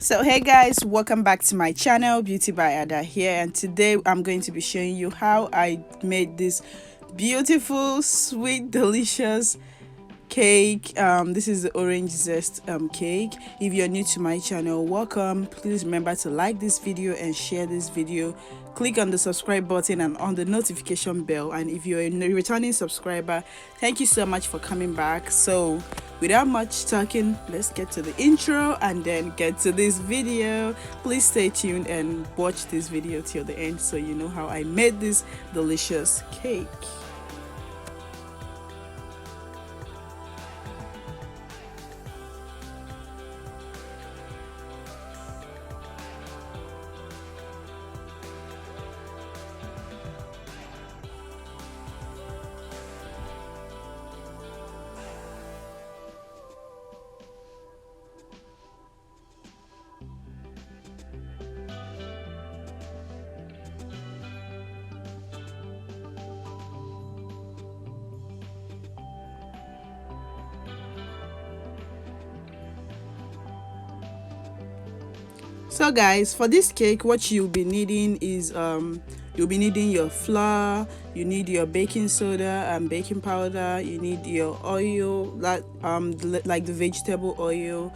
So hey guys, welcome back to my channel, Beauty by Ada here, and today I'm going to be showing you how I made this beautiful, sweet, delicious cake. This is the orange zest cake. If you're new to my channel, welcome. Please remember to like this video and share this video. Click on the subscribe button and on the notification bell, and if you're a returning subscriber, thank you so much for coming back. So without much talking, let's get to the intro and then get to this video. Please stay tuned and watch this video till the end so you know how I made this delicious cake. So guys, for this cake, what you'll be needing is you'll be needing your flour, you need your baking soda and baking powder, you need your oil, like the vegetable oil,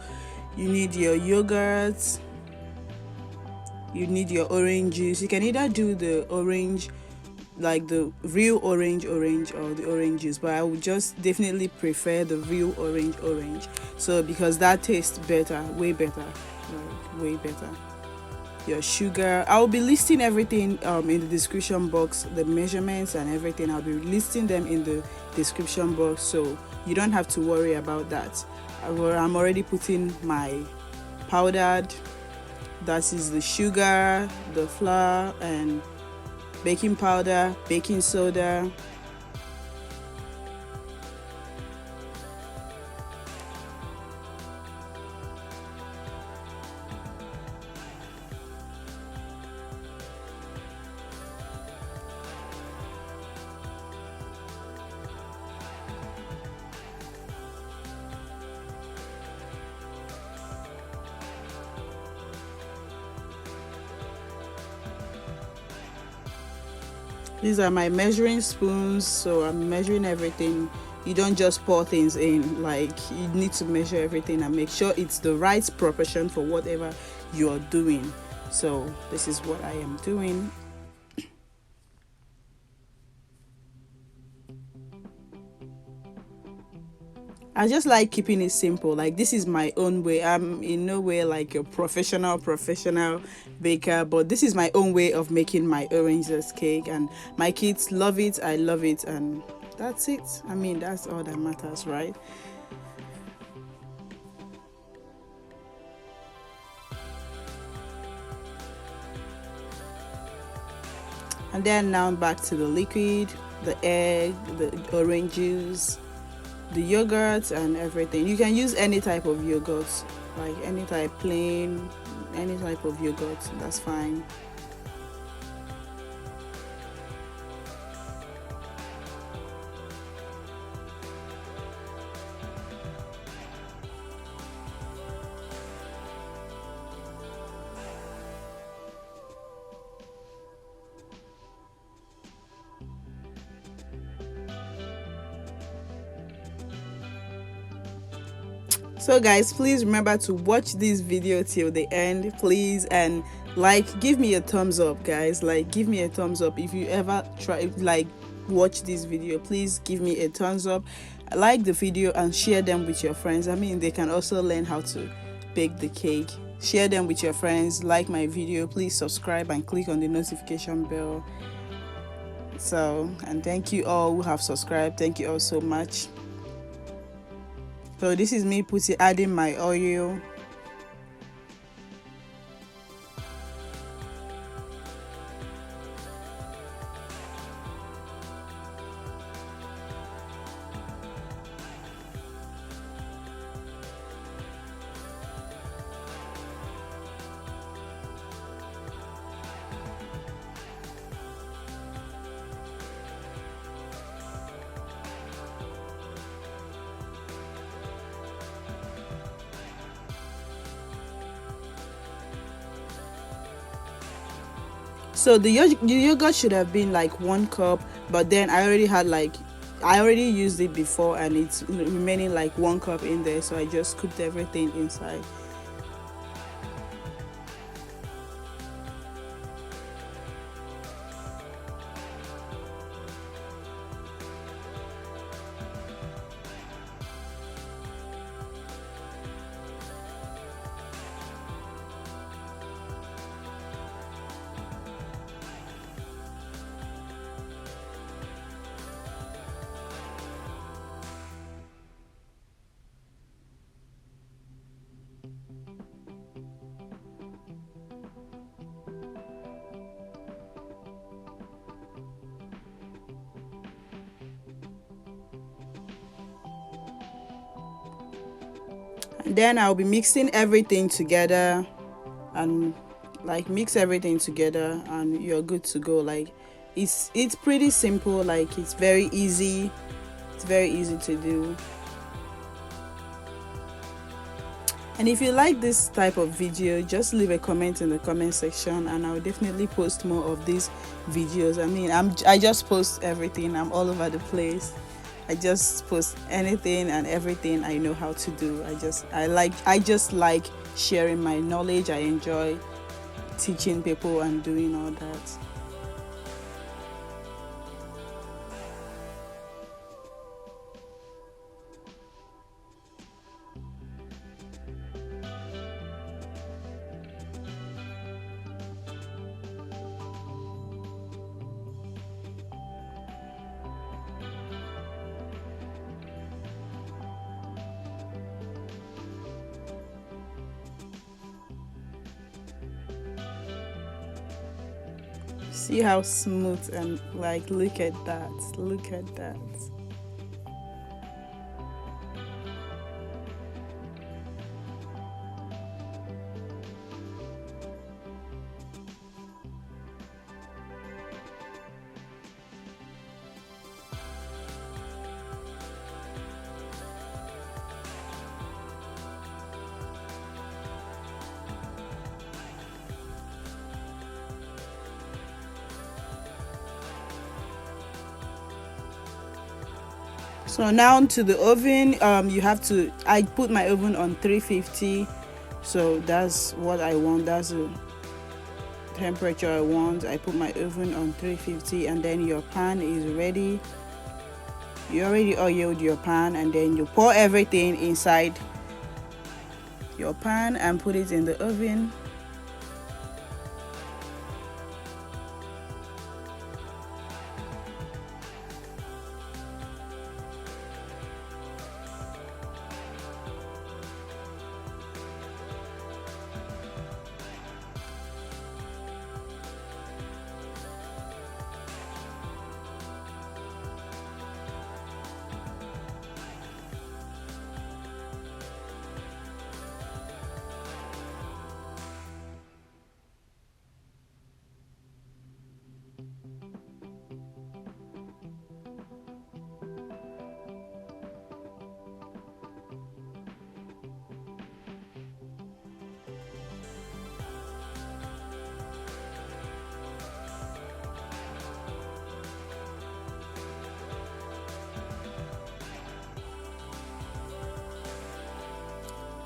you need your yogurt, you need your orange juice. You can either do the orange, like the real orange or the orange juice, but I would just definitely prefer the real orange, so because that tastes better, way better, like way better. Your sugar, I'll be listing everything in the description box, the measurements and everything. I'll be listing them in the description box, so you don't have to worry about that. I'm already putting my powdered, that is the sugar, the flour and baking powder, baking soda. These are my measuring spoons, so I'm measuring everything. You don't just pour things in, like you need to measure everything and make sure it's the right proportion for whatever you're doing. So this is what I am doing. I just like keeping it simple. Like, this is my own way. I'm in no way like a professional baker, but this is my own way of making my orange zest cake, and my kids love it, I love it, and that's it. I mean, that's all that matters, right? And then now back to the liquid, the egg, the orange juice, the yogurt and everything. You can use any type of yogurt, like any type, plain, any type of yogurt, that's fine. So guys, please remember to watch this video till the end, please, and like, give me a thumbs up, guys. Like, give me a thumbs up if you ever try, like, watch this video. Please give me a thumbs up, like the video and share them with your friends. I mean, they can also learn how to bake the cake. Share them with your friends, like my video, please subscribe and click on the notification bell. So, and thank you all who have subscribed, thank you all so much. So this is me adding my oil. So the yogurt should have been like 1 cup, but then I already used it before and it's remaining like 1 cup in there, so I just scooped everything inside. And then I'll be mixing everything together, and like mix everything together and you're good to go. Like it's pretty simple, like it's very easy. It's very easy to do. And if you like this type of video, just leave a comment in the comment section and I'll definitely post more of these videos. I mean, I just post everything. I'm all over the place. I just post anything and everything I know how to do. I just like sharing my knowledge. I enjoy teaching people and doing all that. See how smooth, and like look at that. Look at that. So now to the oven. I put my oven on 350, so that's what I want. That's the temperature I want. I put my oven on 350, and then your pan is ready. You already oiled your pan, and then you pour everything inside your pan and put it in the oven.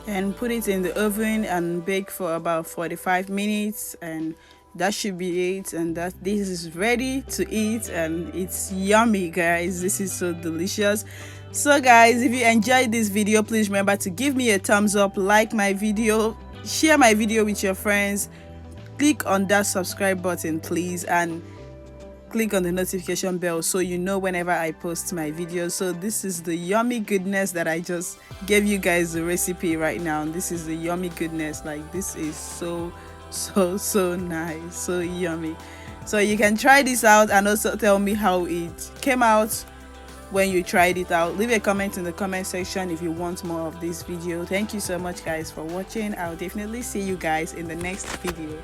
And put it in the oven and bake for about 45 minutes, and that should be it. And this is ready to eat, and it's yummy, guys. This is so delicious. So guys, if you enjoyed this video, please remember to give me a thumbs up, like my video, share my video with your friends, click on that subscribe button please, and click on the notification bell so you know whenever I post my videos. So this is the yummy goodness that I just gave you guys the recipe right now. This is the yummy goodness. Like, this is so nice, so yummy. So you can try this out and also tell me how it came out when you tried it out. Leave a comment in the comment section if you want more of this video. Thank you so much guys for watching. I'll definitely see you guys in the next video.